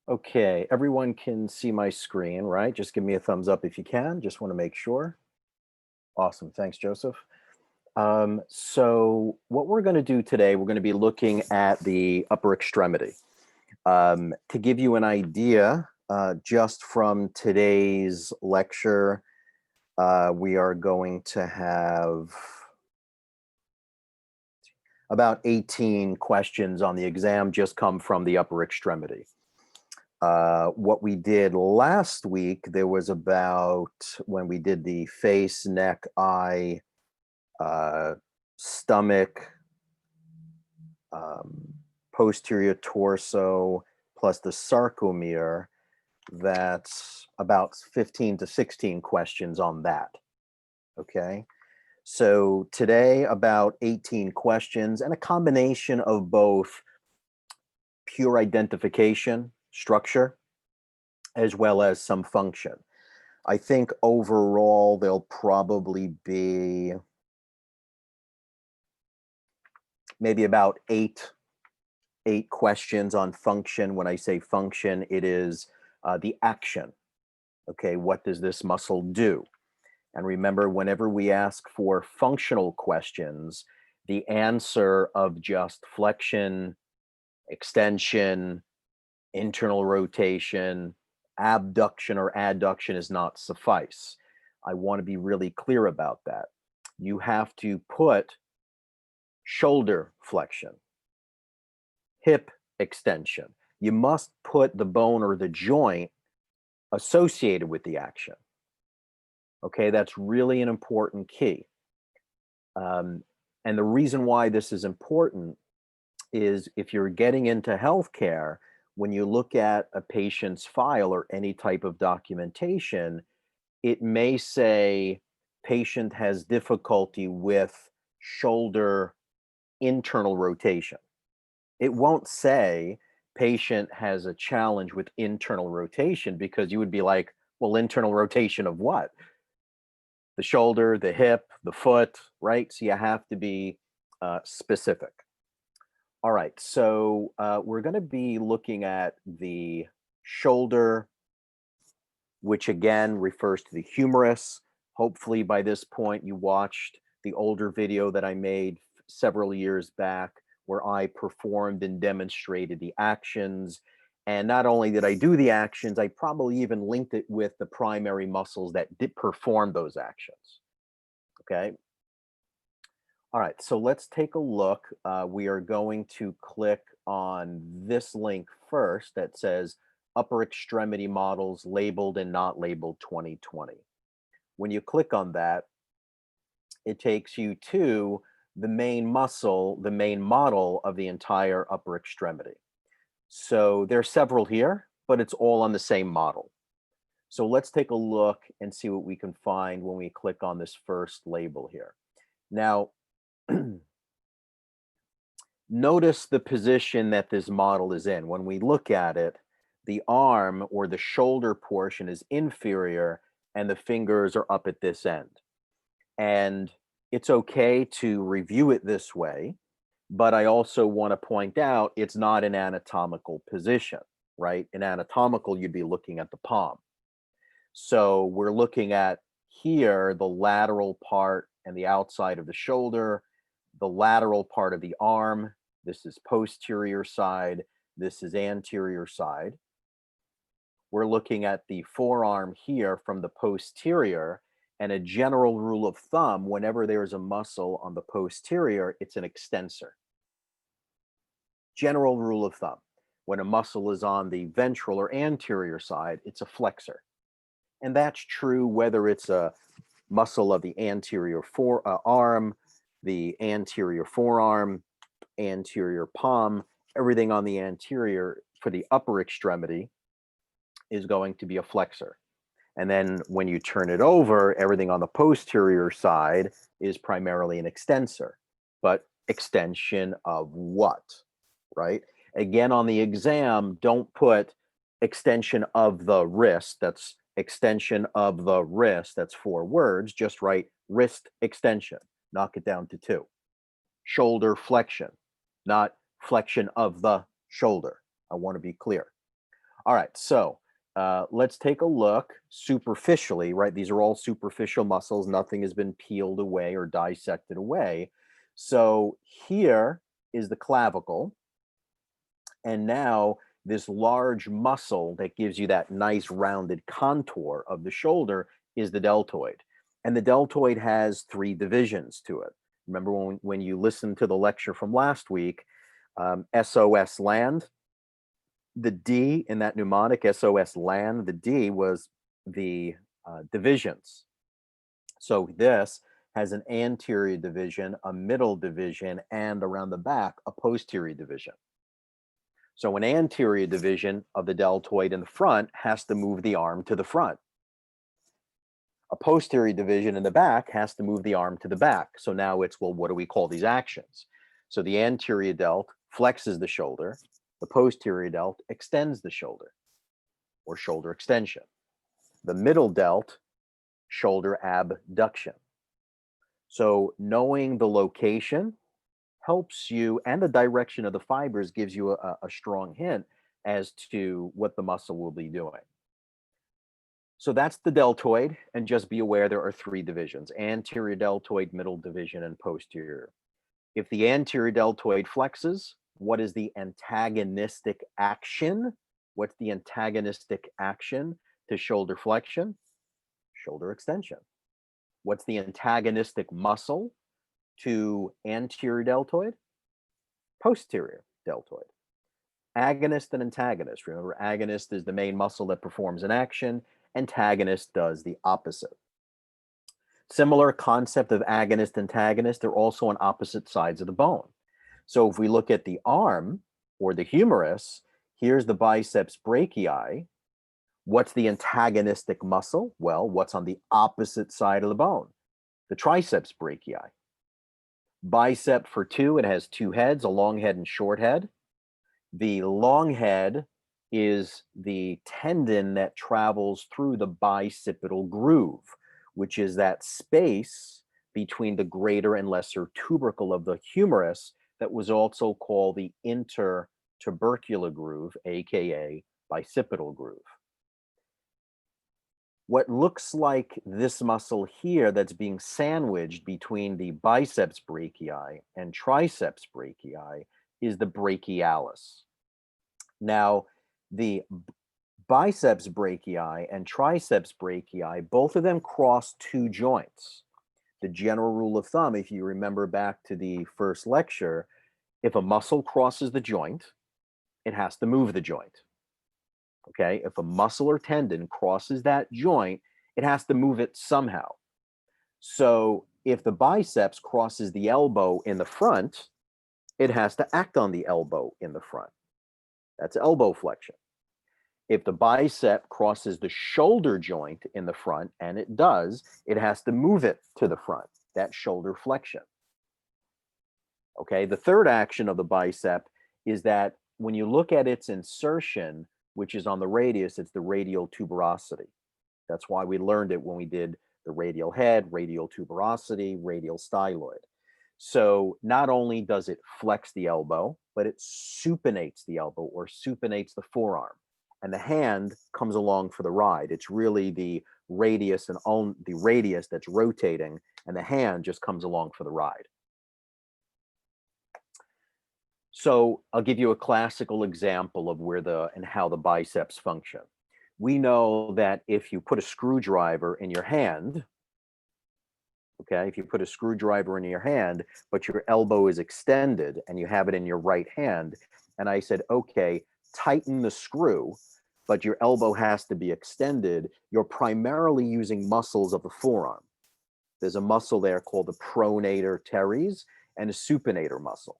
Okay, everyone can see my screen, right? Just give me a thumbs up if you can. Just want to make sure. Awesome. Thanks, Joseph. So what we're going to do today, we're going to be looking at the upper extremity. To give you an idea, just from today's lecture, we are going to have about 18 questions on the exam just come from the upper extremity. What we did last week, there was about, when we did the face, neck, eye, stomach, posterior torso, plus the sarcomere, that's about 15 to 16 questions on that. Okay. So today, about 18 questions and a combination of both pure identification, structure, as well as some function. I think overall there'll probably be maybe about eight questions on function. When I say function, it is the action. Okay, what does this muscle do? And remember, whenever we ask for functional questions, the answer of just flexion, extension, internal rotation, abduction or adduction is not suffice. I want to be really clear about that. You have to put shoulder flexion, hip extension. You must put the bone or the joint associated with the action. Okay, that's really an important key. And the reason why this is important is if you're getting into healthcare, when you look at a patient's file or any type of documentation, it may say patient has difficulty with shoulder internal rotation. It won't say patient has a challenge with internal rotation, because you would be like, well, internal rotation of what? The shoulder, the hip, the foot, right? So you have to be specific. All right, so we're going to be looking at the shoulder, which again refers to the humerus. Hopefully by this point you watched the older video that I made several years back where I performed and demonstrated the actions. And not only did I do the actions, I probably even linked it with the primary muscles that did perform those actions. Okay. All right, so let's take a look. We are going to click on this link first that says upper extremity models labeled and not labeled 2020. When you click on that, it takes you to the main muscle, the main model of the entire upper extremity. So there are several here, but it's all on the same model. So let's take a look and see what we can find when we click on this first label here. Now, notice the position that this model is in. When we look at it, the arm or the shoulder portion is inferior and the fingers are up at this end. And it's okay to review it this way, but I also want to point out it's not an anatomical position, right? In anatomical, you'd be looking at the palm. So we're looking at here the lateral part and the outside of the shoulder, the lateral part of the arm. This is posterior side. This is anterior side. We're looking at the forearm here from the posterior, and a general rule of thumb, whenever there's a muscle on the posterior, it's an extensor. General rule of thumb. When a muscle is on the ventral or anterior side, it's a flexor. And that's true whether it's a muscle of the anterior arm, the anterior forearm, anterior palm, everything on the anterior for the upper extremity is going to be a flexor. And then when you turn it over, everything on the posterior side is primarily an extensor. But extension of what, right? Again, on the exam, don't put extension of the wrist. That's extension of the wrist. That's 4 words. Just write wrist extension. Knock it down to 2. Shoulder flexion, not flexion of the shoulder. I want to be clear. All right, so let's take a look superficially, right? These are all superficial muscles. Nothing has been peeled away or dissected away. So here is the clavicle. And now this large muscle that gives you that nice rounded contour of the shoulder is the deltoid. And the deltoid has three divisions to it. Remember when you listened to the lecture from last week, SOS land, the D in that mnemonic, SOS land, the D was the divisions. So this has an anterior division, a middle division, and around the back, a posterior division. So an anterior division of the deltoid in the front has to move the arm to the front. A posterior division in the back has to move the arm to the back. So now it's, well, what do we call these actions? So the anterior delt flexes the shoulder. The posterior delt extends the shoulder, or shoulder extension. The middle delt, shoulder abduction. So knowing the location helps you, and the direction of the fibers gives you a strong hint as to what the muscle will be doing. So that's the deltoid, and just be aware there are three divisions: anterior deltoid, middle division, and posterior. If the anterior deltoid flexes, what is the antagonistic action? What's the antagonistic action to shoulder flexion? Shoulder extension. What's the antagonistic muscle to anterior deltoid? Posterior deltoid. Agonist and antagonist. Remember, agonist is the main muscle that performs an action. Antagonist does the opposite. Similar concept of agonist, antagonist, they're also on opposite sides of the bone. So if we look at the arm or the humerus, here's the biceps brachii. What's the antagonistic muscle? Well, what's on the opposite side of the bone? The triceps brachii. Bicep for two, it has two heads, a long head and short head. The long head is the tendon that travels through the bicipital groove, which is that space between the greater and lesser tubercle of the humerus that was also called the intertubercular groove, aka bicipital groove. What looks like this muscle here that's being sandwiched between the biceps brachii and triceps brachii is the brachialis. Now, the biceps brachii and triceps brachii, both of them cross two joints. The general rule of thumb, if you remember back to the first lecture, if a muscle crosses the joint, it has to move the joint. Okay, if a muscle or tendon crosses that joint, it has to move it somehow. So if the biceps crosses the elbow in the front, it has to act on the elbow in the front. That's elbow flexion. If the bicep crosses the shoulder joint in the front, and it does, it has to move it to the front. That's shoulder flexion. Okay, the third action of the bicep is that when you look at its insertion, which is on the radius, it's the radial tuberosity. That's why we learned it when we did the radial head, radial tuberosity, radial styloid. So not only does it flex the elbow, but it supinates the elbow or supinates the forearm. And the hand comes along for the ride. It's really the radius and the radius that's rotating, and the hand just comes along for the ride. So I'll give you a classical example of where and how the biceps function. We know that if you put a screwdriver in your hand, okay, if you put a screwdriver in your hand, but your elbow is extended and you have it in your right hand, and I said, okay, tighten the screw, but your elbow has to be extended, you're primarily using muscles of the forearm. There's a muscle there called the Pronator Teres and a supinator muscle.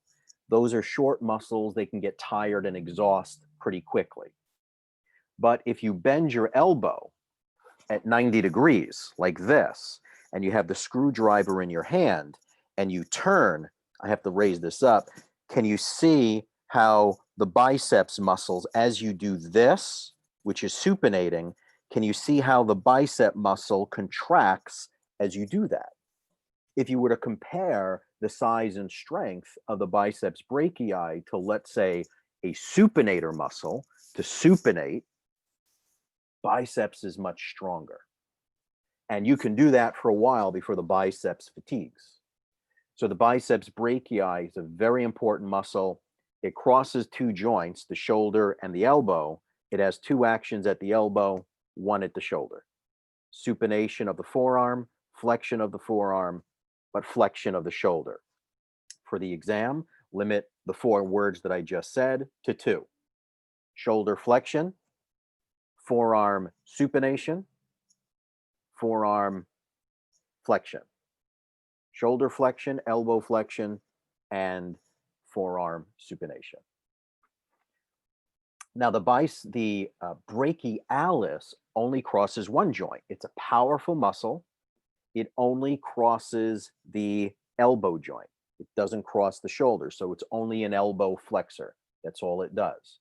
Those are short muscles. They can get tired and exhaust pretty quickly. But if you bend your elbow at 90 degrees like this, and you have the screwdriver in your hand, and you turn, I have to raise this up, can you see how the biceps muscles, as you do this, which is supinating, can you see how the bicep muscle contracts as you do that? If you were to compare the size and strength of the biceps brachii to, let's say, a supinator muscle, to supinate, Biceps is much stronger. And you can do that for a while before the biceps fatigues. So the biceps brachii is a very important muscle. It crosses two joints, the shoulder and the elbow. It has two actions at the elbow, one at the shoulder. Supination of the forearm, flexion of the forearm, but flexion of the shoulder. For the exam, limit the 4 words that I just said to 2. Shoulder flexion, forearm supination, forearm flexion. Shoulder flexion, elbow flexion, and forearm supination. Now the brachialis only crosses one joint. It's a powerful muscle. It only crosses the elbow joint. It doesn't cross the shoulder, so it's only an elbow flexor. That's all it does.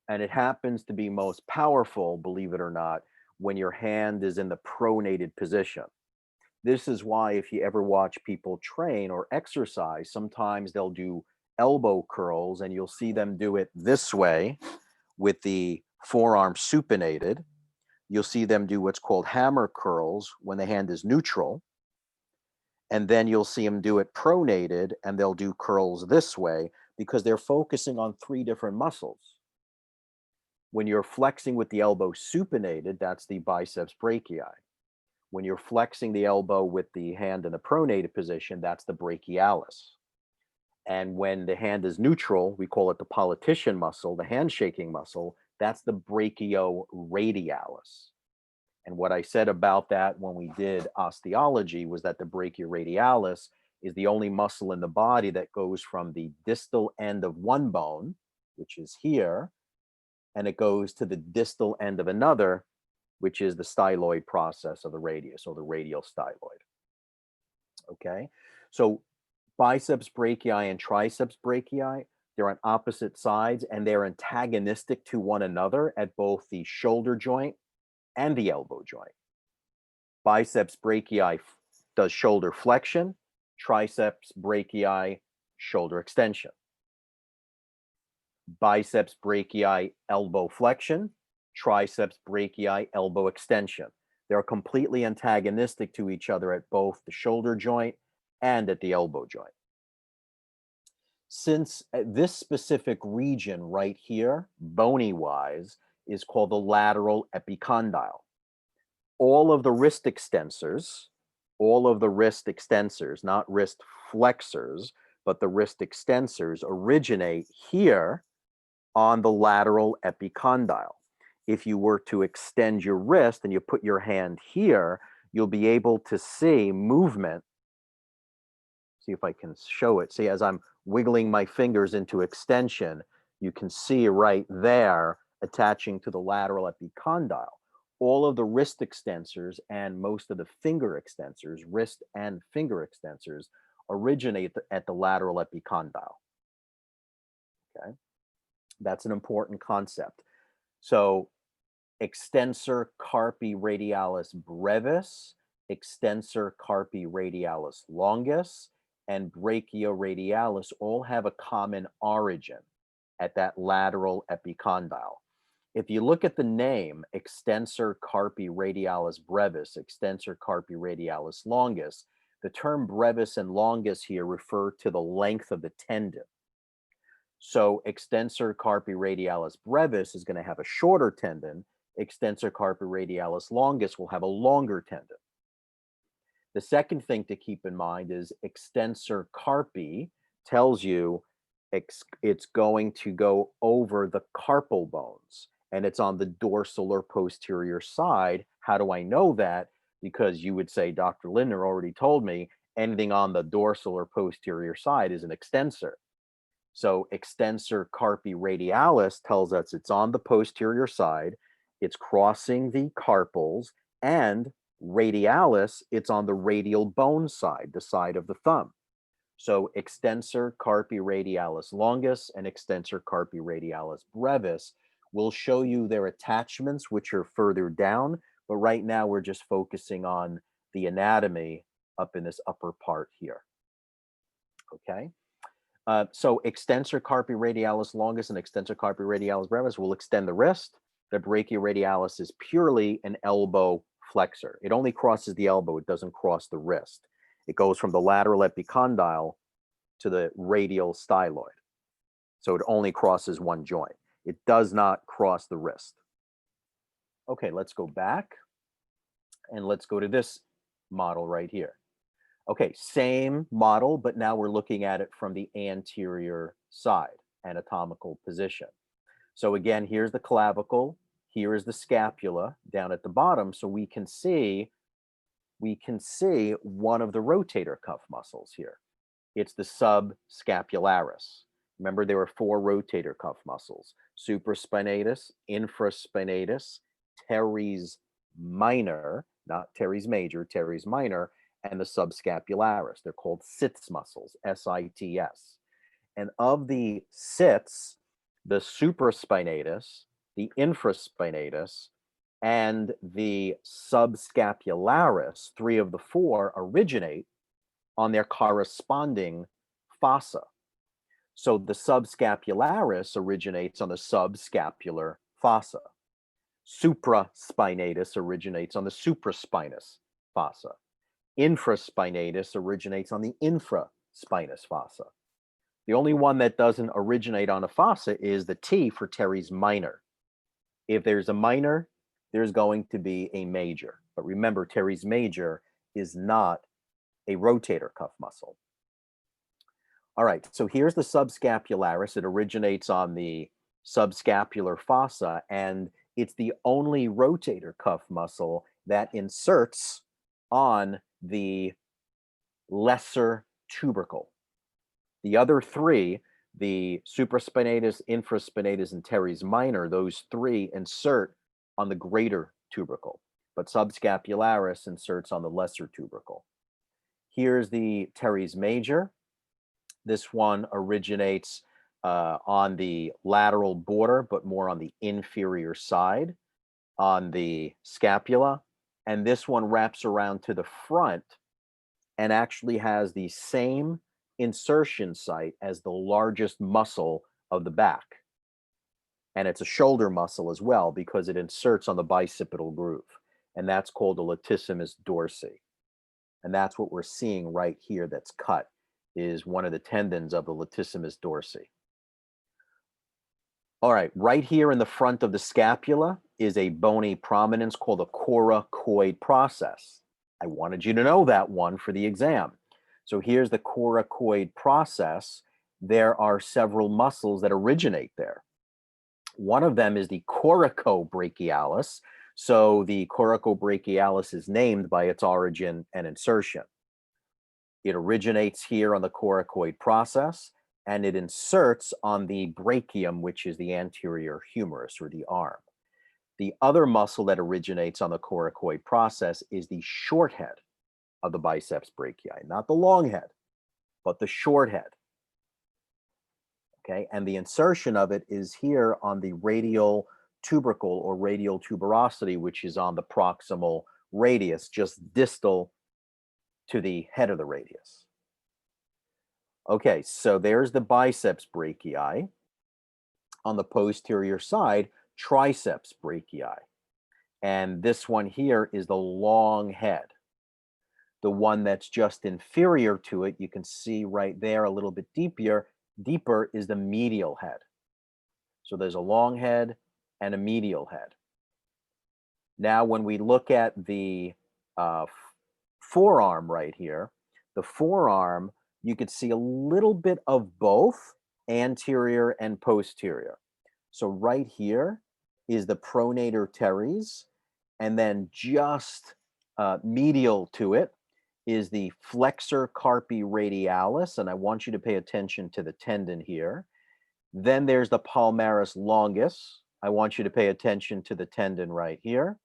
And it happens to be most powerful, believe it or not, when your hand is in the pronated position. This is why if you ever watch people train or exercise, sometimes they'll do elbow curls and you'll see them do it this way with the forearm supinated. You'll see them do what's called hammer curls when the hand is neutral. And then you'll see them do it pronated and they'll do curls this way because they're focusing on 3 different muscles. When you're flexing with the elbow supinated, that's the biceps brachii. When you're flexing the elbow with the hand in the pronated position, that's the brachialis. And when the hand is neutral, we call it the politician muscle, the handshaking muscle, that's the brachioradialis. And what I said about that when we did osteology was that the brachioradialis is the only muscle in the body that goes from the distal end of one bone, which is here, and it goes to the distal end of another, which is the styloid process of the radius or the radial styloid. Okay, so biceps brachii and triceps brachii, they're on opposite sides and they're antagonistic to one another at both the shoulder joint and the elbow joint. Biceps brachii does shoulder flexion, triceps brachii shoulder extension. Biceps brachii elbow flexion, triceps brachii elbow extension. They're completely antagonistic to each other at both the shoulder joint and at the elbow joint. Since this specific region right here, bony wise, is called the lateral epicondyle. All of the wrist extensors, not wrist flexors, but the wrist extensors originate here on the lateral epicondyle. If you were to extend your wrist and you put your hand here, you'll be able to see movement. See if I can show it. See, as I'm wiggling my fingers into extension, you can see right there attaching to the lateral epicondyle. All of the wrist extensors and most of the finger extensors, wrist and finger extensors, originate at the lateral epicondyle. Okay, that's an important concept. So extensor carpi radialis brevis, extensor carpi radialis longus, and brachioradialis all have a common origin at that lateral epicondyle. If you look at the name extensor carpi radialis brevis, extensor carpi radialis longus, the term brevis and longus here refer to the length of the tendon. So extensor carpi radialis brevis is going to have a shorter tendon. Extensor carpi radialis longus will have a longer tendon. The second thing to keep in mind is extensor carpi tells you it's going to go over the carpal bones and it's on the dorsal or posterior side. How do I know that? Because you would say, Dr. Lindner already told me anything on the dorsal or posterior side is an extensor. So extensor carpi radialis tells us it's on the posterior side, it's crossing the carpals, and radialis, it's on the radial bone side, the side of the thumb. So extensor carpi radialis longus and extensor carpi radialis brevis will show you their attachments, which are further down, but right now we're just focusing on the anatomy up in this upper part here. Okay. So extensor carpi radialis longus and extensor carpi radialis brevis will extend the wrist. that brachioradialis is purely an elbow flexor. It only crosses the elbow, it doesn't cross the wrist. It goes from the lateral epicondyle to the radial styloid. So it only crosses one joint. It does not cross the wrist. Okay, let's go back and let's go to this model right here. Okay, same model, but now we're looking at it from the anterior side, anatomical position. So again, here's the clavicle, here is the scapula down at the bottom, so we can see one of the rotator cuff muscles here. It's the subscapularis. Remember, there were 4 rotator cuff muscles: supraspinatus, infraspinatus, teres minor, not teres major, teres minor, and the subscapularis. They're called sits muscles, S-I-T-S. And of the sits, the supraspinatus, the infraspinatus, and the subscapularis, 3 of the 4, originate on their corresponding fossa. So the subscapularis originates on the subscapular fossa. Supraspinatus originates on the supraspinous fossa. Infraspinatus originates on the infraspinous fossa. The only one that doesn't originate on a fossa is the T for teres minor. If there's a minor, there's going to be a major. But remember, teres major is not a rotator cuff muscle. All right, so here's the subscapularis. It originates on the subscapular fossa, and it's the only rotator cuff muscle that inserts on the lesser tubercle. The other 3, the supraspinatus, infraspinatus, and teres minor, those 3 insert on the greater tubercle, but subscapularis inserts on the lesser tubercle. Here's the teres major. This one originates on the lateral border, but more on the inferior side, on the scapula. And this one wraps around to the front and actually has the same insertion site as the largest muscle of the back. And it's a shoulder muscle as well because it inserts on the bicipital groove. And that's called the latissimus dorsi. And that's what we're seeing right here that's cut, is one of the tendons of the latissimus dorsi. All right, right here in the front of the scapula is a bony prominence called the coracoid process. I wanted you to know that one for the exam. So here's the coracoid process. There are several muscles that originate there. One of them is the Coracobrachialis. So the Coracobrachialis is named by its origin and insertion. It originates here on the coracoid process, and it inserts on the brachium, which is the anterior humerus or the arm. The other muscle that originates on the coracoid process is the short head of the biceps brachii, not the long head, but the short head. Okay, and the insertion of it is here on the radial tubercle or radial tuberosity, which is on the proximal radius, just distal to the head of the radius. Okay, so there's the biceps brachii. On the posterior side, triceps brachii. And this one here is the long head. The one that's just inferior to it, you can see right there a little bit deeper is the medial head. So there's a long head and a medial head. Now, when we look at the forearm right here, the forearm, you could see a little bit of both anterior and posterior. So right here is the Pronator Teres, and then just medial to it is the Flexor Carpi Radialis, and I want you to pay attention to the tendon here. Then there's the Palmaris Longus. I want you to pay attention to the tendon right here.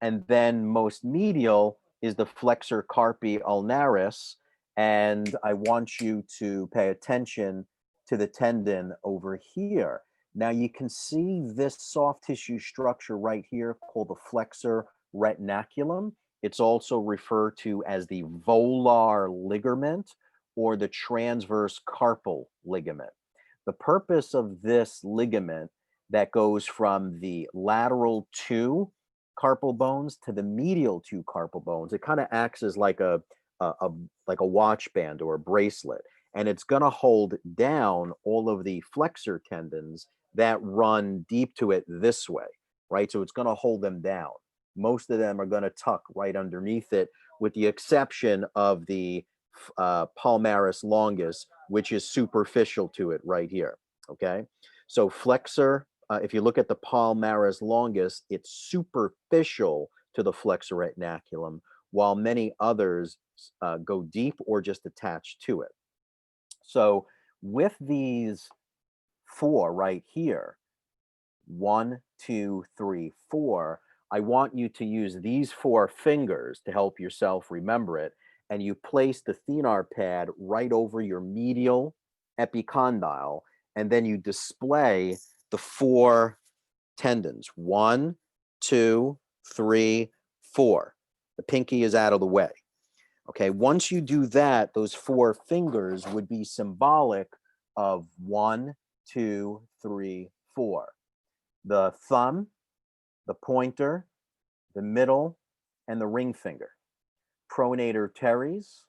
And then most medial is the Flexor Carpi Ulnaris, and I want you to pay attention to the tendon over here. Now you can see this soft tissue structure right here called the Flexor retinaculum. It's also referred to as the Volar Ligament or the Transverse Carpal Ligament. The purpose of this ligament that goes from the lateral two carpal bones to the medial two carpal bones. It kind of acts as like a watch band or a bracelet, and it's going to hold down all of the flexor tendons that run deep to it this way, right? So it's going to hold them down. Most of them are going to tuck right underneath it, with the exception of the Palmaris Longus, which is superficial to it right here, okay? So flexor, if you look at the Palmaris Longus, it's superficial to the flexor retinaculum, while many others go deep or just attach to it. So with these four right here, 1, 2, 3, 4, I want you to use these 4 fingers to help yourself remember it, and you place the thenar pad right over your medial epicondyle, and then you display the 4 tendons. 1, 2, 3, 4. The pinky is out of the way. Okay, once you do that, those 4 fingers would be symbolic of 1, 2, 3, 4. The thumb, the pointer, the middle, and the ring finger. Pronator Teres,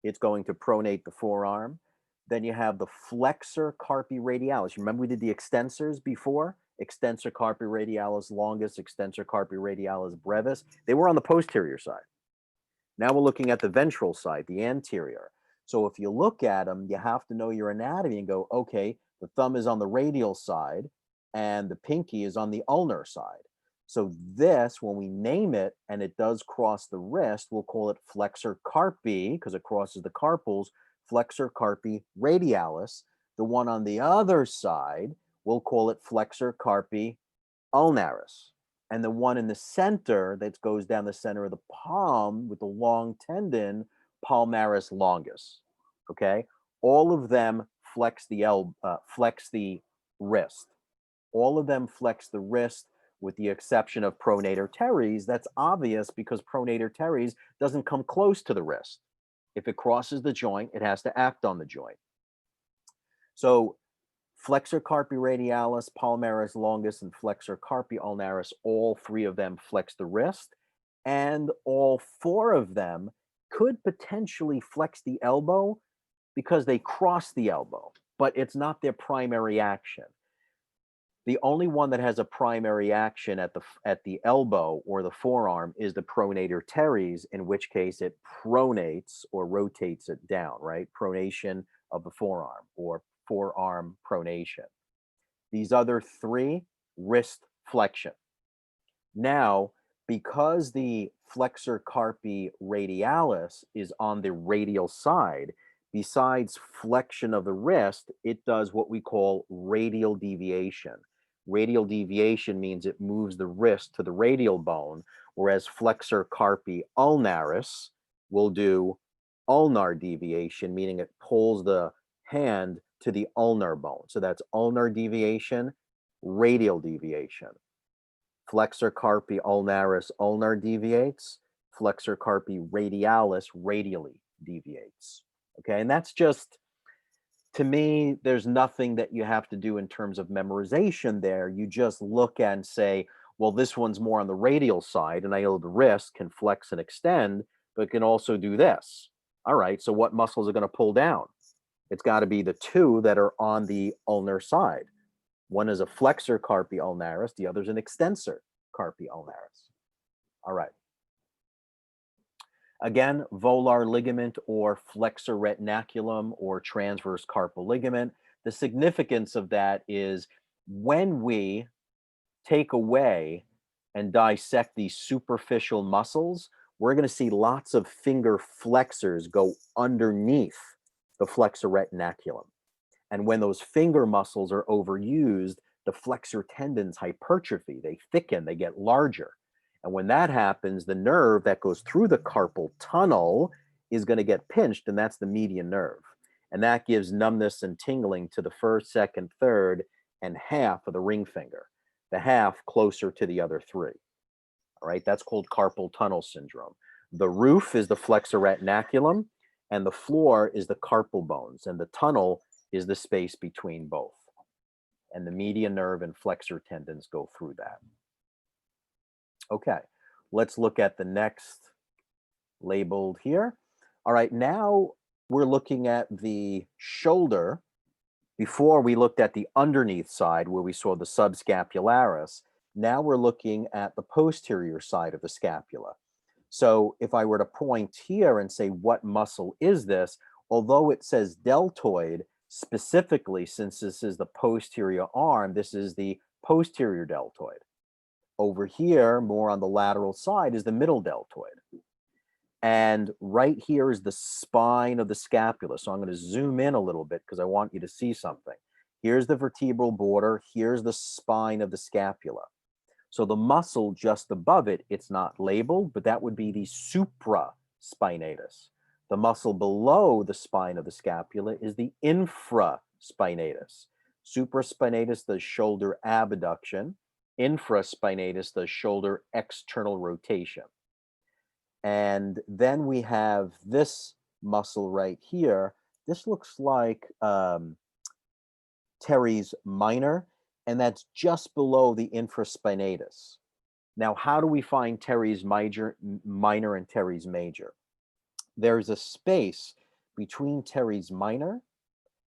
it's going to pronate the forearm. Then you have the flexor carpi radialis. Remember we did the extensors before? Extensor carpi radialis longus, extensor carpi radialis brevis. They were on the posterior side. Now we're looking at the ventral side, the anterior. So if you look at them, you have to know your anatomy and go, okay, the thumb is on the radial side and the pinky is on the ulnar side. So this, when we name it and it does cross the wrist, we'll call it flexor carpi because it crosses the carpals, flexor carpi radialis. The one on the other side, we'll call it flexor carpi ulnaris. And the one in the center that goes down the center of the palm with the long tendon, Palmaris longus. Okay, all of them flex the wrist. All of them flex the wrist, with the exception of Pronator Teres. That's obvious because Pronator Teres doesn't come close to the wrist. If it crosses the joint, it has to act on the joint. So flexor carpi radialis, Palmaris longus, and flexor carpi ulnaris, all 3 of them flex the wrist, and all 4 of them could potentially flex the elbow because they cross the elbow, but it's not their primary action. The only one that has a primary action at the elbow or the forearm is the Pronator Teres, in which case it pronates or rotates it down, right? Pronation of the forearm or forearm pronation. These other 3, wrist flexion. Now, because the flexor carpi radialis is on the radial side, besides flexion of the wrist, it does what we call radial deviation. Radial deviation means it moves the wrist to the radial bone, whereas flexor carpi ulnaris will do ulnar deviation, meaning it pulls the hand to the ulnar bone. So that's ulnar deviation, radial deviation. Flexor carpi ulnaris ulnar deviates, flexor carpi radialis radially deviates. Okay, and that's just, to me, there's nothing that you have to do in terms of memorization there. You just look and say, well, this one's more on the radial side, and I know the wrist can flex and extend, but it can also do this. All right, so what muscles are going to pull down? It's got to be the 2 that are on the ulnar side. One is a flexor carpi ulnaris, the other is an extensor carpi ulnaris. All right. Again, volar ligament or flexor retinaculum or transverse carpal ligament. The significance of that is when we take away and dissect these superficial muscles, we're going to see lots of finger flexors go underneath the flexor retinaculum. And when those finger muscles are overused, the flexor tendons hypertrophy, they thicken, they get larger. And when that happens, the nerve that goes through the carpal tunnel is going to get pinched, and that's the median nerve. And that gives numbness and tingling to the first, second, third, and half of the ring finger, the half closer to the other 3. All right, that's called carpal tunnel syndrome. The roof is the flexor retinaculum, and the floor is the carpal bones, and the tunnel is the space between both. and the median nerve and flexor tendons go through that. Okay, let's look at the next labeled here. All right, now we're looking at the shoulder. Before we looked at the underneath side where we saw the subscapularis. Now we're looking at the posterior side of the scapula. So if I were to point here and say, what muscle is this? Although it says deltoid, specifically, since this is the posterior arm, this is the posterior deltoid. Over here, more on the lateral side, is the middle deltoid. And right here is the spine of the scapula. So I'm going to zoom in a little bit because I want you to see something. Here's the vertebral border. Here's the spine of the scapula. So the muscle just above it, it's not labeled, but that would be the supraspinatus. The muscle below the spine of the scapula is the infraspinatus. Supraspinatus does shoulder abduction. Infraspinatus does shoulder external rotation. And then we have this muscle right here. This looks like Teres Minor, and that's just below the infraspinatus. Now, how do we find Teres Minor and Teres Major? There's a space between Teres Minor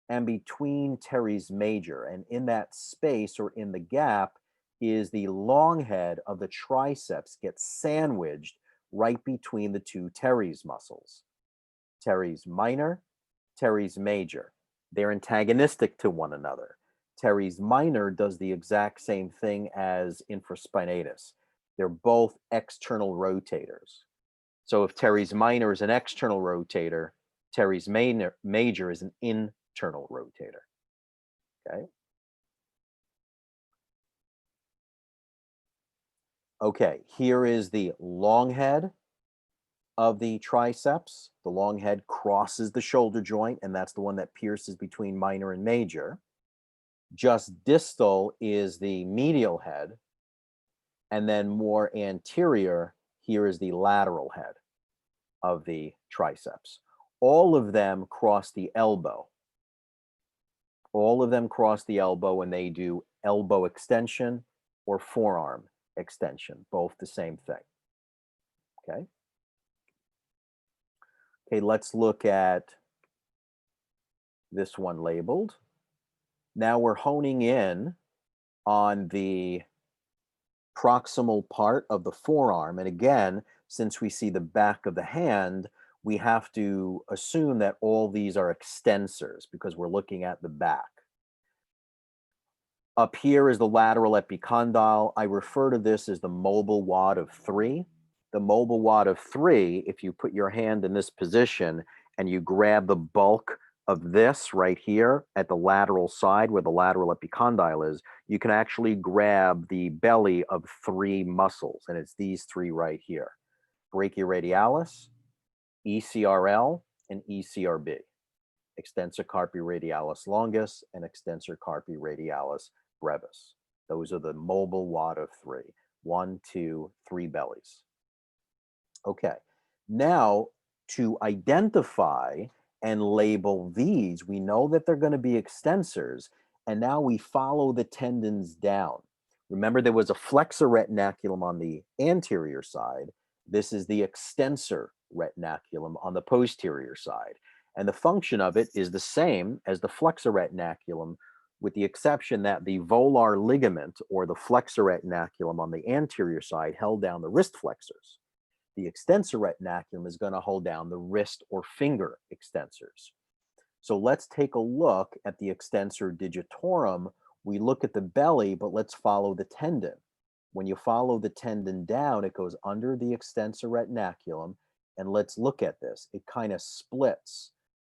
and between Teres Major, and in that space or in the gap is the long head of the triceps gets sandwiched right between the two teres muscles. Teres Minor, Teres Major. They're antagonistic to one another. Teres Minor does the exact same thing as infraspinatus. They're both external rotators. So if Teres Minor is an external rotator, Teres Major is an internal rotator. Okay. Okay, here is the long head of the triceps. The long head crosses the shoulder joint, and that's the one that pierces between minor and major. Just distal is the medial head, and then more anterior, here is the lateral head of the triceps. All of them cross the elbow. All of them cross the elbow, and they do elbow extension or forearm extension, both the same thing. Okay. Okay, let's look at this one labeled. Now we're honing in on the proximal part of the forearm. And again, since we see the back of the hand, we have to assume that all these are extensors because we're looking at the back. Up here is the lateral epicondyle. I refer to this as the mobile wad of 3. The mobile wad of 3, if you put your hand in this position and you grab the bulk of this right here at the lateral side where the lateral epicondyle is, you can actually grab the belly of 3 muscles, and it's these 3 right here: Brachioradialis, ECRL, and ECRB. Extensor Carpi Radialis Longus and Extensor Carpi Radialis Brevis. Those are the mobile wad of 3. 1, 2, 3 bellies. Okay, now to identify and label these, we know that they're going to be extensors, and now we follow the tendons down. Remember, there was a flexor retinaculum on the anterior side. This is the extensor retinaculum on the posterior side. And the function of it is the same as the flexor retinaculum, with the exception that the volar ligament or the flexor retinaculum on the anterior side held down the wrist flexors. The extensor retinaculum is going to hold down the wrist or finger extensors. So let's take a look at the extensor digitorum. We look at the belly, but let's follow the tendon. When you follow the tendon down, it goes under the extensor retinaculum. And let's look at this. It kind of splits,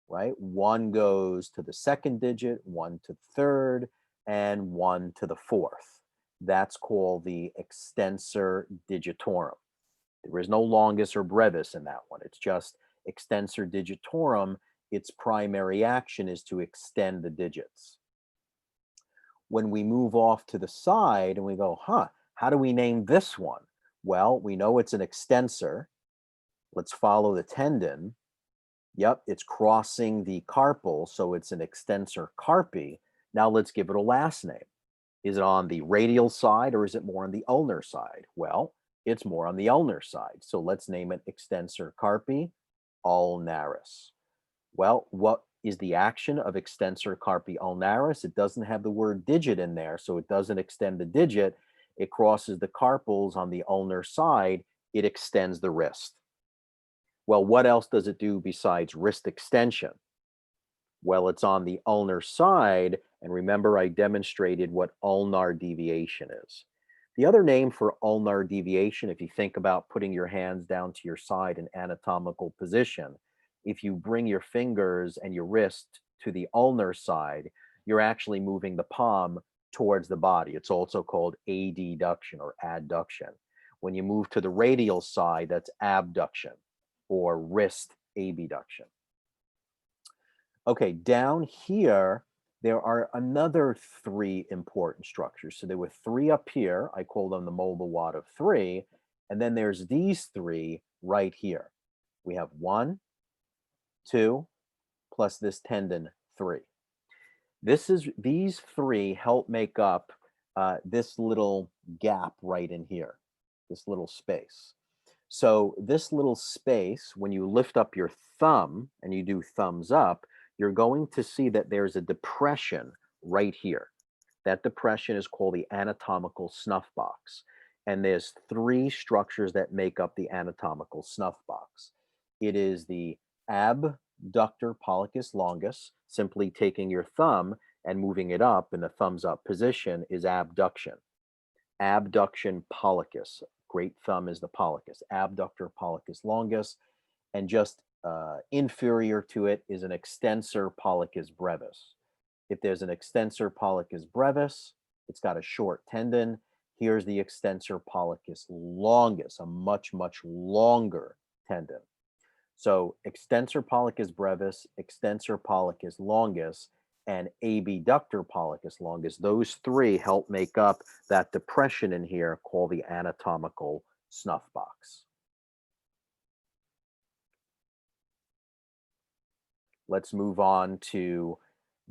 right? One goes to the second digit, one to the third, and one to the fourth. That's called the extensor digitorum. There is no longus or brevis in that one. It's just extensor digitorum. Its primary action is to extend the digits. When we move off to the side and we go, how do we name this one? Well, we know it's an extensor. Let's follow the tendon. Yep, it's crossing the carpal, so it's an extensor carpi. Now let's give it a last name. Is it on the radial side or is it more on the ulnar side? Well, it's more on the ulnar side. So let's name it Extensor Carpi ulnaris. Well, what is the action of Extensor Carpi ulnaris? It doesn't have the word digit in there, so it doesn't extend the digit. It crosses the carpals on the ulnar side. It extends the wrist. Well, what else does it do besides wrist extension? Well, it's on the ulnar side, and remember I demonstrated what ulnar deviation is. The other name for ulnar deviation, if you think about putting your hands down to your side in anatomical position, if you bring your fingers and your wrist to the ulnar side, you're actually moving the palm towards the body. It's also called adduction or adduction. When you move to the radial side, that's abduction or wrist abduction. Okay, down here, there are another 3 important structures. So there were 3 up here. I call them the mobile wad of 3. And then there's these 3 right here. We have 1, 2, plus this tendon 3. These 3 help make up this little gap right in here, this little space. So this little space, when you lift up your thumb and you do thumbs up, you're going to see that there's a depression right here. That depression is called the anatomical snuff box. And there's 3 structures that make up the anatomical snuff box. It is the abductor pollicis longus, simply taking your thumb and moving it up in the thumbs up position is abduction. Abduction pollicis, great thumb is the pollicis, abductor pollicis longus, and just inferior to it is an extensor pollicis brevis. If there's an extensor pollicis brevis, it's got a short tendon. Here's the extensor pollicis longus, a much, much longer tendon. So extensor pollicis brevis, extensor pollicis longus, and abductor pollicis longus, those 3 help make up that depression in here called the anatomical snuff box. Let's move on to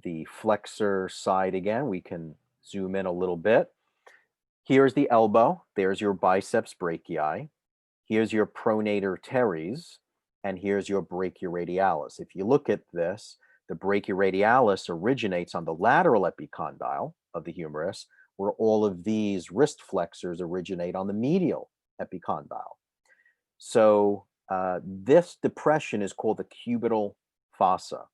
the flexor side again. We can zoom in a little bit. Here's the elbow. There's your biceps brachii. Here's your pronator teres, and here's your brachioradialis. If you look at this, the brachioradialis originates on the lateral epicondyle of the humerus, where all of these wrist flexors originate on the medial epicondyle. So this depression is called the cubital fossa,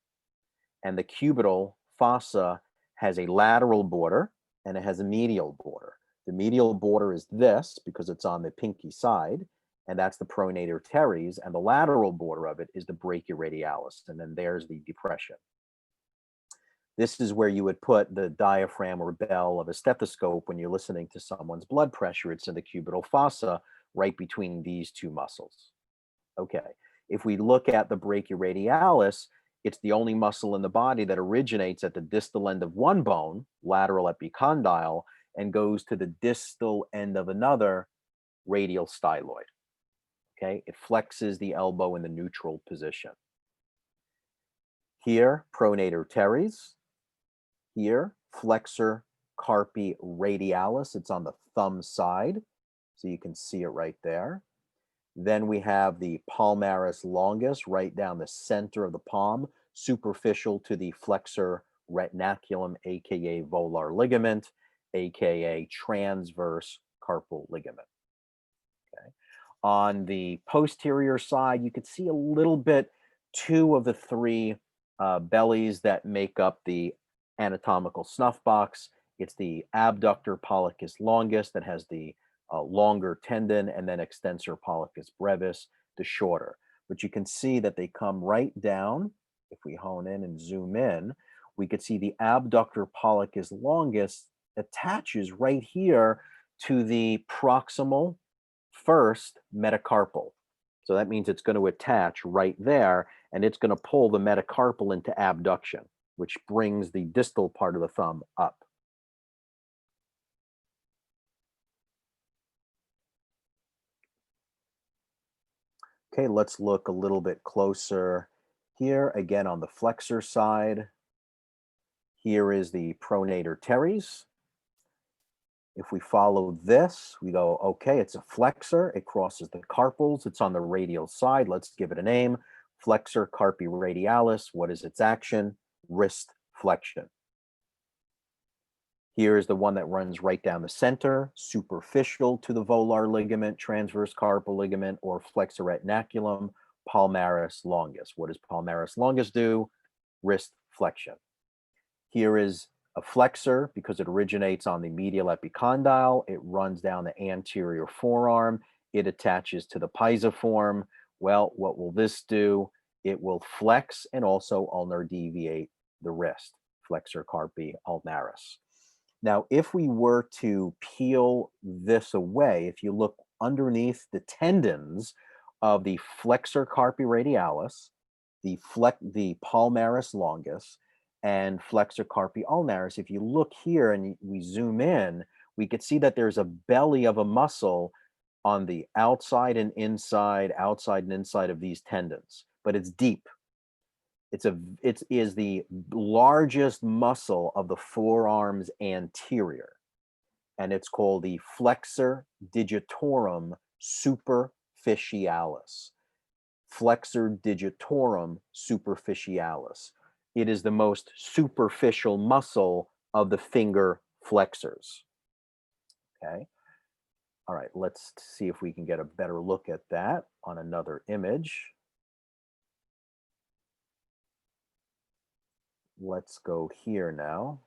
and the cubital fossa has a lateral border and it has a medial border. The medial border is this because it's on the pinky side, and that's the pronator teres, and the lateral border of it is the brachioradialis, and then there's the depression. This is where you would put the diaphragm or bell of a stethoscope when you're listening to someone's blood pressure. It's in the cubital fossa, right between these 2 muscles. Okay, if we look at the brachioradialis, it's the only muscle in the body that originates at the distal end of one bone, lateral epicondyle, and goes to the distal end of another, radial styloid. Okay, it flexes the elbow in the neutral position. Here, pronator teres. Here, flexor carpi radialis. It's on the thumb side, so you can see it right there. Then we have the palmaris longus right down the center of the palm, superficial to the flexor retinaculum, aka volar ligament, aka transverse carpal ligament. Okay. On the posterior side, you could see a little bit 2 of the 3 bellies that make up the anatomical snuff box. It's the abductor pollicis longus that has the longer tendon, and then extensor pollicis brevis, the shorter. But you can see that they come right down. If we hone in and zoom in, we could see the abductor pollicis longus attaches right here to the proximal first metacarpal. So that means it's going to attach right there, and it's going to pull the metacarpal into abduction, which brings the distal part of the thumb up. Okay, let's look a little bit closer here, again on the flexor side. Here is the Pronator Teres. If we follow this, we go, okay, it's a flexor. It crosses the carpals. It's on the radial side. Let's give it a name. Flexor Carpi-Radialis. What is its action? Wrist flexion. Here is the one that runs right down the center, superficial to the volar ligament, transverse carpal ligament, or flexor retinaculum, Palmaris Longus. What does Palmaris Longus do? Wrist flexion. Here is a flexor because it originates on the medial epicondyle. It runs down the anterior forearm. It attaches to the pisiform. Well, what will this do? It will flex and also ulnar deviate the wrist, flexor carpi ulnaris. Now, if we were to peel this away, if you look underneath the tendons of the flexor carpi radialis, the palmaris longus, and flexor carpi ulnaris, if you look here and we zoom in, we could see that there's a belly of a muscle on the outside and inside of these tendons, but it's deep. It is the largest muscle of the forearms anterior, and it's called the Flexor Digitorum Superficialis. Flexor Digitorum Superficialis. It is the most superficial muscle of the finger flexors. Okay. All right, let's see if we can get a better look at that on another image. Let's go here now.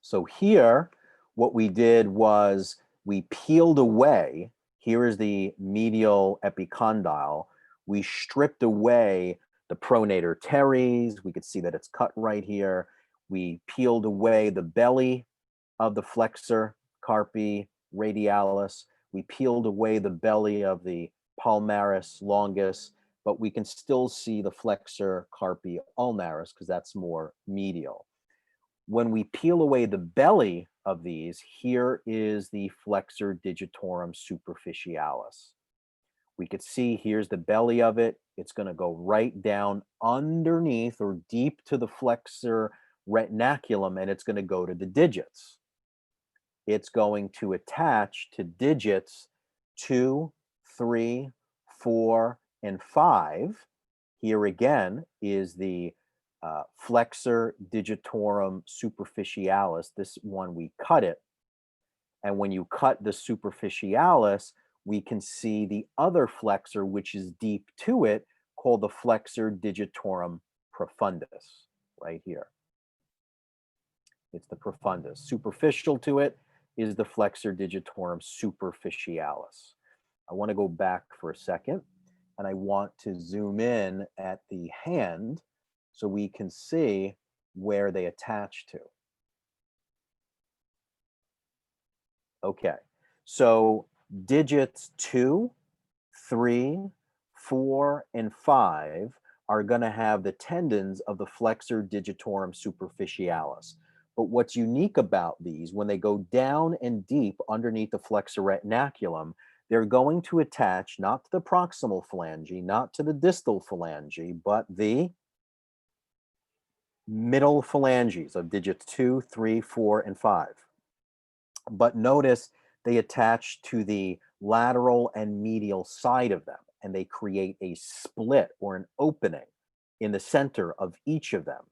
So here, what we did was we peeled away. Here is the medial epicondyle. We stripped away the Pronator Teres. We could see that it's cut right here. We peeled away the belly of the flexor carpi radialis. We peeled away the belly of the palmaris longus, but we can still see the flexor carpi ulnaris because that's more medial. When we peel away the belly of these, here is the flexor digitorum superficialis. We could see here's the belly of it. It's going to go right down underneath or deep to the flexor retinaculum, and it's going to go to the digits. It's going to attach to digits 2, 3, 4, and 5. Here again is the flexor digitorum superficialis. This one, we cut it. And when you cut the superficialis, we can see the other flexor, which is deep to it, called the flexor digitorum profundus, right here. It's the profundus. Superficial to it is the flexor digitorum superficialis. I want to go back for a second, and I want to zoom in at the hand so we can see where they attach to. Okay, so digits 2, 3, 4, and 5 are going to have the tendons of the flexor digitorum superficialis. But what's unique about these, when they go down and deep underneath the flexor retinaculum, they're going to attach not to the proximal phalange, not to the distal phalange, but the middle phalanges of digits 2, 3, 4, and 5. But notice they attach to the lateral and medial side of them, and they create a split or an opening in the center of each of them.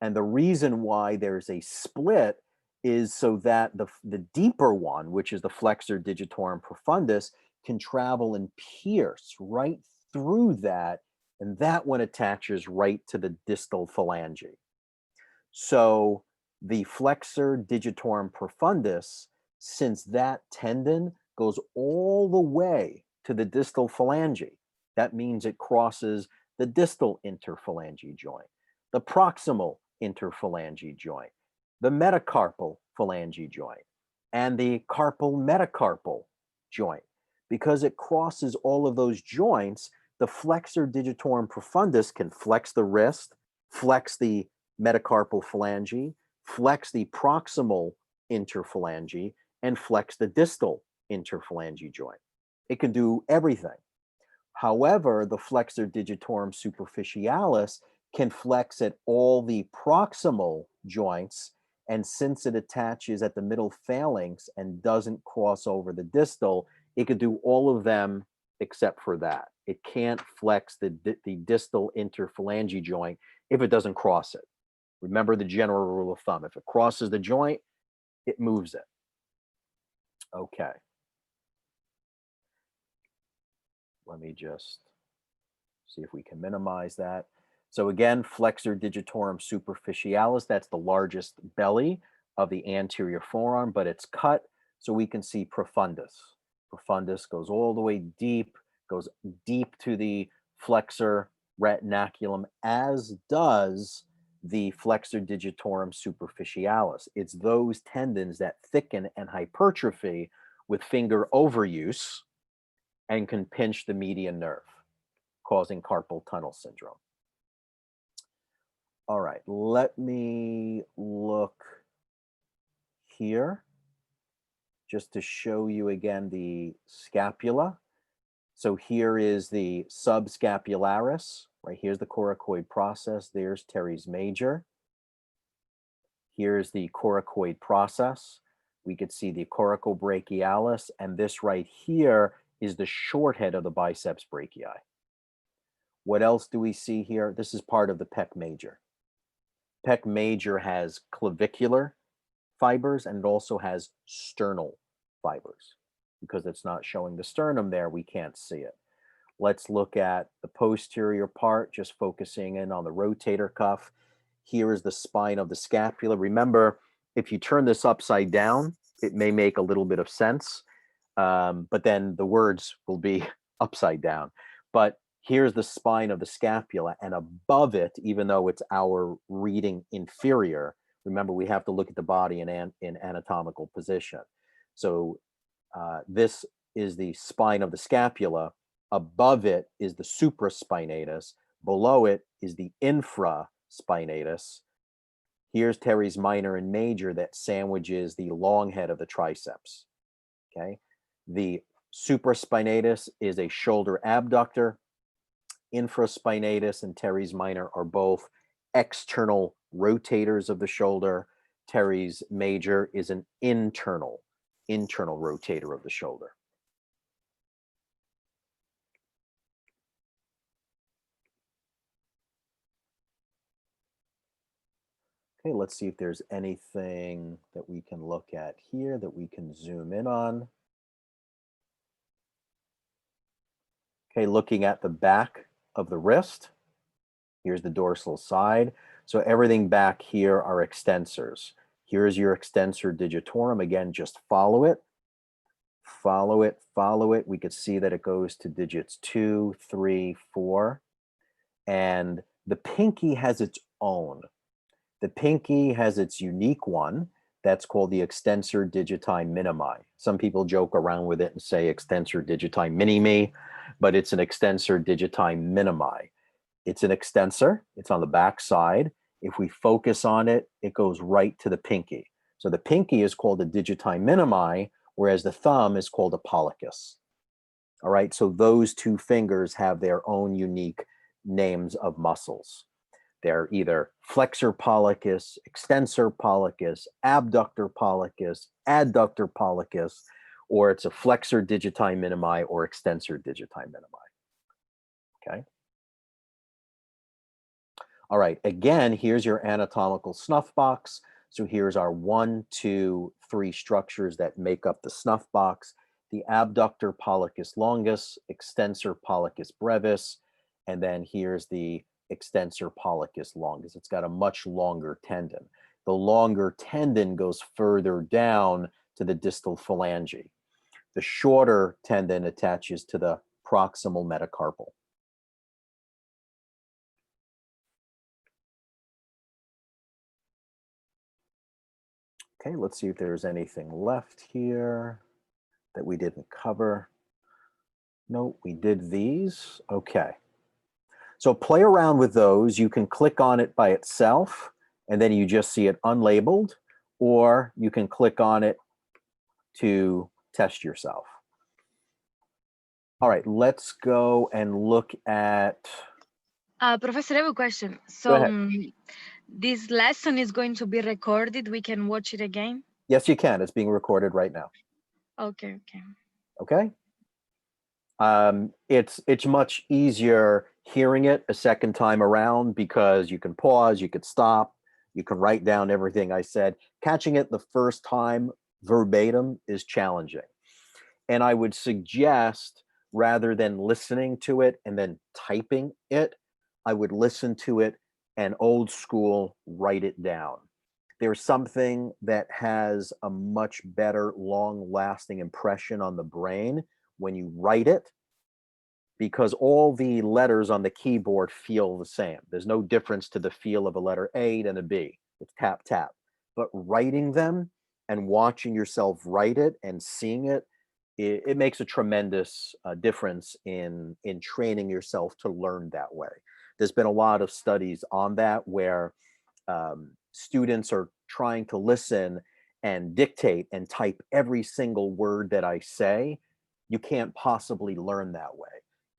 And the reason why there's a split is so that the deeper one, which is the flexor digitorum profundus, can travel and pierce right through that, and that one attaches right to the distal phalange. So the flexor digitorum profundus, since that tendon goes all the way to the distal phalange, that means it crosses the distal interphalange joint, the proximal interphalange joint, the metacarpal phalange joint, and the carpal metacarpal joint. Because it crosses all of those joints, the flexor digitorum profundus can flex the wrist, flex the metacarpal phalange, flex the proximal interphalange, and flex the distal interphalange joint. It can do everything. However, the flexor digitorum superficialis can flex at all the proximal joints, and since it attaches at the middle phalanx and doesn't cross over the distal, it could do all of them except for that. It can't flex the distal interphalangeal joint if it doesn't cross it. Remember the general rule of thumb. If it crosses the joint, it moves it. Okay. Let me just see if we can minimize that. So again, Flexor Digitorum Superficialis, that's the largest belly of the anterior forearm, but it's cut so we can see Profundus. Profundus goes all the way deep, goes deep to the flexor retinaculum, as does the Flexor Digitorum Superficialis. It's those tendons that thicken and hypertrophy with finger overuse and can pinch the median nerve, causing carpal tunnel syndrome. All right, let me look here just to show you again the scapula. So here is the Subscapularis, right? Here's the Coracoid Process. There's Teres Major. Here's the Coracoid Process. We could see the Coracobrachialis, and this right here is the short head of the Biceps Brachii. What else do we see here? This is part of the pec major. Pec major has clavicular fibers and it also has sternal fibers. Because it's not showing the sternum there, we can't see it. Let's look at the posterior part, just focusing in on the rotator cuff. Here is the spine of the scapula. Remember, if you turn this upside down, it may make a little bit of sense, but then the words will be upside down. But here's the spine of the scapula, and above it, even though it's our reading inferior, remember we have to look at the body in anatomical position. So this is the spine of the scapula. Above it is the supraspinatus. Below it is the infraspinatus. Here's teres minor and major that sandwiches the long head of the triceps. Okay, the supraspinatus is a shoulder abductor. Infraspinatus and teres minor are both external rotators of the shoulder. Teres major is an internal rotator of the shoulder. Okay, let's see if there's anything that we can look at here that we can zoom in on. Okay, looking at the back of the wrist. Here's the dorsal side. So everything back here are extensors. Here's your extensor digitorum. Again, just follow it. Follow it, follow it. We could see that it goes to digits 2, 3, 4. And the pinky has its own. The pinky has its unique one. That's called the extensor digiti minimi. Some people joke around with it and say extensor digiti mini-me, but it's an extensor digiti minimi. It's an extensor. It's on the back side. If we focus on it, it goes right to the pinky. So the pinky is called a digiti minimi, whereas the thumb is called a pollicis. All right, so those two fingers have their own unique names of muscles. They're either flexor pollicis, extensor pollicis, abductor pollicis, adductor pollicis, or it's a flexor digiti minimi or extensor digiti minimi. Okay. All right, again, here's your anatomical snuff box. So here's our 1, 2, 3 structures that make up the snuff box: the abductor pollicis longus, extensor pollicis brevis, and then here's the extensor pollicis longus. It's got a much longer tendon. The longer tendon goes further down to the distal phalange. The shorter tendon attaches to the proximal metacarpal. Okay, let's see if there's anything left here that we didn't cover. No, we did these. Okay. So play around with those. You can click on it by itself, and then you just see it unlabeled, or you can click on it to test yourself. All right, let's go and look at Professor, I have a question. Go So ahead. this lesson is going to be recorded. We can watch it again. Yes, you can. It's being recorded right now. Okay, okay. Okay. It's much easier hearing it a second time around because you can pause, you could stop, you can write down everything I said. Catching it the first time verbatim is challenging. And I would suggest rather than listening to it and then typing it, I would listen to it and old school write it down. There's something that has a much better long lasting impression on the brain when you write it because all the letters on the keyboard feel the same. There's no difference to the feel of a letter A and a B. It's tap, tap. But writing them and watching yourself write it and seeing it, it makes a tremendous difference in training yourself to learn that way. There's been a lot of studies on that where students are trying to listen and dictate and type every single word that I say. You can't possibly learn that way.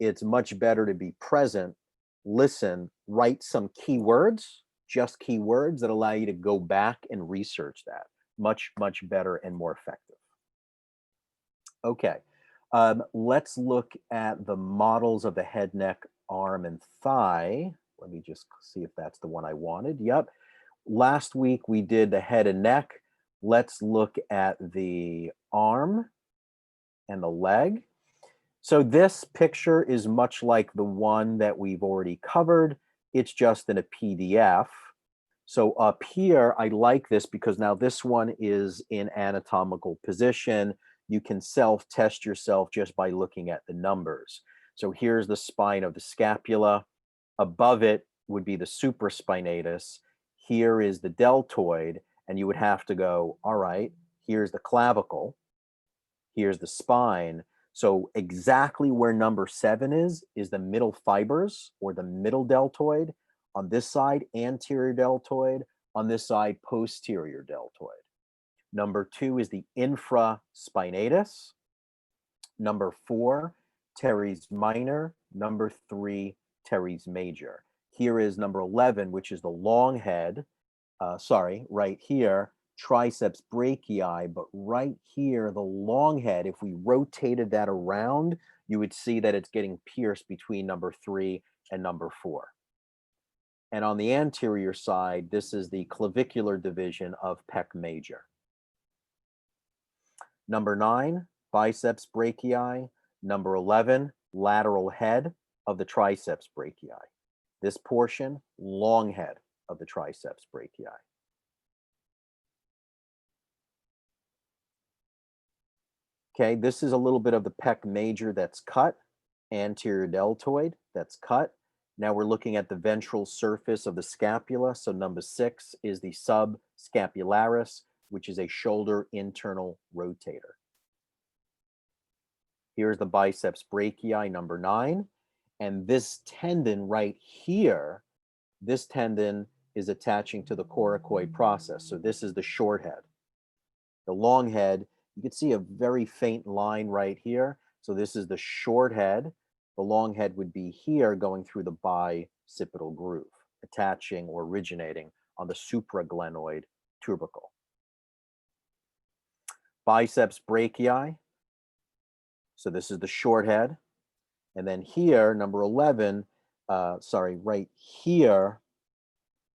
It's much better to be present, listen, write some keywords, just keywords that allow you to go back and research that. Much, much better and more effective. Okay, let's look at the models of the head, neck, arm, and thigh. Let me just see if that's the one I wanted. Yep. Last week we did the head and neck. Let's look at the arm and the leg. So this picture is much like the one that we've already covered. It's just in a PDF. So up here, I like this because now this one is in anatomical position. You can self-test yourself just by looking at the numbers. So here's the spine of the scapula. Above it would be the supraspinatus. Here is the deltoid, and you would have to go, all right, here's the clavicle, here's the spine. So exactly where number 7 is the middle fibers or the middle deltoid. On this side, anterior deltoid. On this side, posterior deltoid. Number 2 is the infraspinatus. Number 4, teres minor. Number 3, teres major. Here is number 11, which is the long head. Right here, Triceps brachii, but right here, the long head, if we rotated that around, you would see that it's getting pierced between number 3 and number 4. And on the anterior side, this is the clavicular division of pec major. Number 9, biceps brachii. Number 11, lateral head of the triceps brachii. This portion, long head of the triceps brachii. Okay, this is a little bit of the pec major that's cut, anterior deltoid that's cut. Now we're looking at the ventral surface of the scapula. So number 6 is the subscapularis, which is a shoulder internal rotator. Here's the biceps brachii, number 9. And this tendon right here, this tendon is attaching to the coracoid process. So this is the short head. The long head, you can see a very faint line right here. So this is the short head. The long head would be here going through the bicipital groove, attaching or originating on the supraglenoid tubercle. Biceps brachii. So this is the short head. And then here, number 11, right here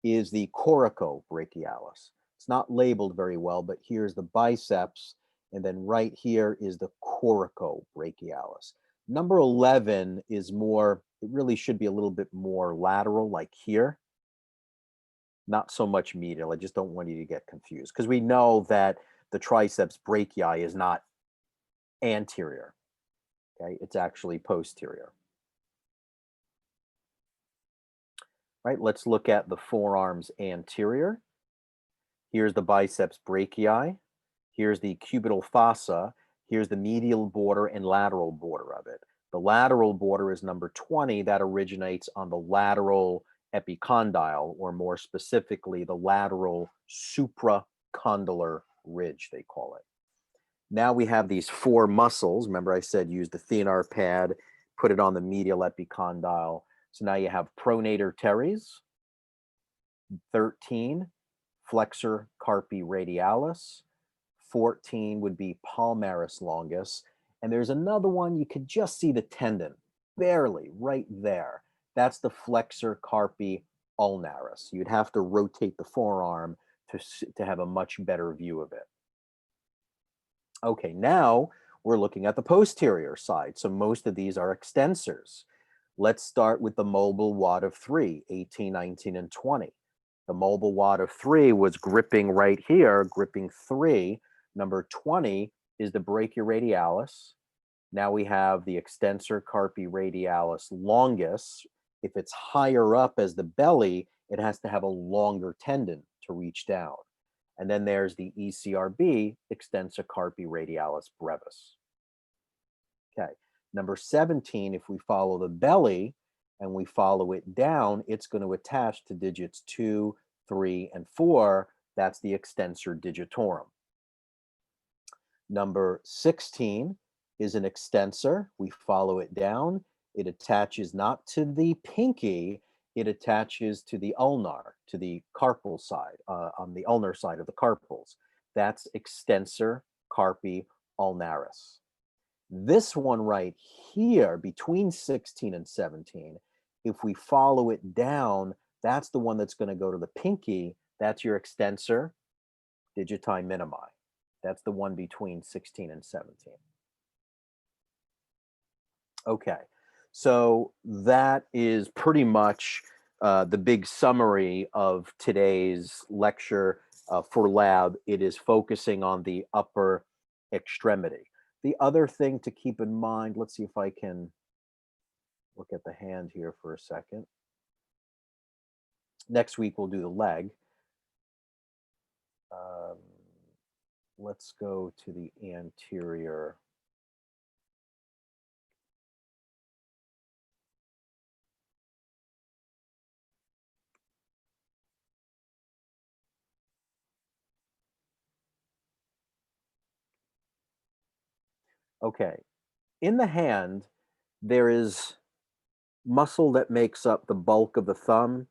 is the Coracobrachialis. It's not labeled very well, but here's the biceps. And then right here is the Coracobrachialis. Number 11 is more, it really should be a little bit more lateral, like here. Not so much medial. I just don't want you to get confused because we know that the triceps brachii is not anterior. Okay, it's actually posterior. Right, let's look at the forearms anterior. Here's the biceps brachii. Here's the cubital fossa. Here's the medial border and lateral border of it. The lateral border is number 20. That originates on the lateral epicondyle, or more specifically, the lateral supracondylar ridge, they call it. Now we have these 4 muscles. Remember I said use the thenar pad, put it on the medial epicondyle. So now you have Pronator Teres. 13, Flexor Carpi Radialis. 14 would be Palmaris Longus. And there's another one, you could just see the tendon, barely, right there. That's the Flexor Carpi Ulnaris. You'd have to rotate the forearm to have a much better view of it. Okay, now we're looking at the posterior side. So most of these are extensors. Let's start with the mobile wad of 3, 18, 19, and 20. The mobile wad of 3 was gripping right here, gripping 3. Number 20 is the Brachioradialis. Now we have the Extensor Carpi Radialis Longus. If it's higher up as the belly, it has to have a longer tendon to reach down. And then there's the ECRB, Extensor Carpi Radialis Brevis. Okay, number 17, if we follow the belly and we follow it down, it's going to attach to digits 2, 3, and 4. That's the Extensor Digitorum. Number 16 is an extensor. We follow it down. It attaches not to the pinky, it attaches to the ulnar, to the carpal side, on the ulnar side of the carpals. That's Extensor Carpi Ulnaris. This one right here, between 16 and 17, if we follow it down, that's the one that's going to go to the pinky. That's your Extensor Digiti Minimi. That's the one between 16 and 17. Okay, so that is pretty much the big summary of today's lecture for lab. It is focusing on the upper extremity. The other thing to keep in mind, let's see if I can look at the hand here for a second. Next week, we'll do the leg. Let's go to the anterior. Okay, in the hand, there is muscle that makes up the bulk of the thumb,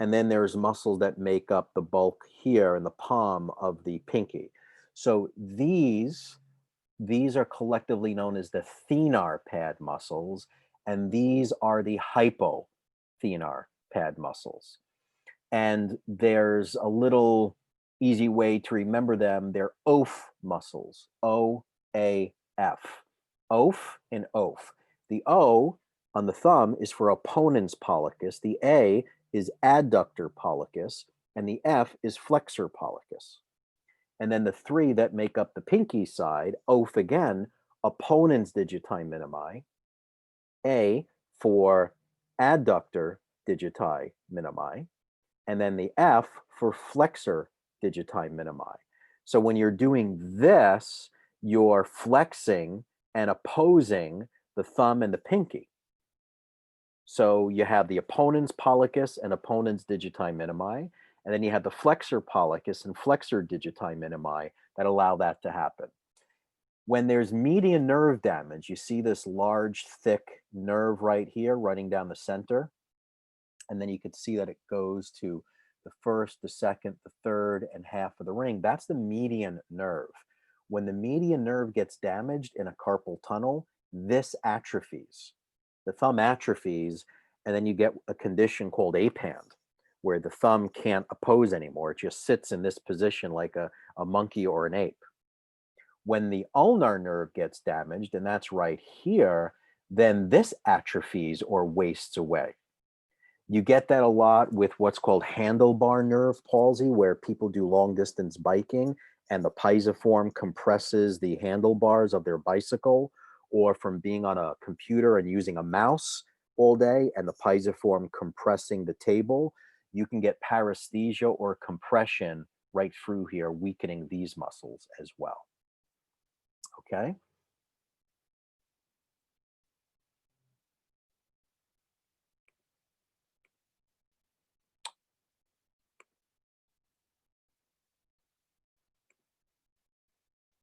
and then there's muscles that make up the bulk here in the palm of the pinky. So these are collectively known as the thenar pad muscles, and these are the hypothenar pad muscles. And there's a little easy way to remember them. They're oaf muscles, O-A-F, oaf and oaf. The O on the thumb is for opponens pollicis, the A is adductor pollicis, and the F is flexor pollicis. And then the 3 that make up the pinky side, oaf again, opponens digiti minimi, A for adductor digiti minimi, and then the F for flexor digiti minimi. So when you're doing this, you're flexing and opposing the thumb and the pinky. So you have the opponens pollicis and opponens digiti minimi, and then you have the flexor pollicis and flexor digiti minimi that allow that to happen. When there's median nerve damage, you see this large, thick nerve right here running down the center, and then you can see that it goes to the first, the second, the third, and half of the ring. That's the median nerve. When the median nerve gets damaged in a carpal tunnel, this atrophies. The thumb atrophies, and then you get a condition called apand, where the thumb can't oppose anymore. It just sits in this position like a monkey or an ape. When the ulnar nerve gets damaged, and that's right here, then this atrophies or wastes away. You get that a lot with what's called handlebar nerve palsy, where people do long distance biking and the pisiform compresses the handlebars of their bicycle, or from being on a computer and using a mouse all day and the pisiform compressing the table. You can get paresthesia or compression right through here, weakening these muscles as well. Okay.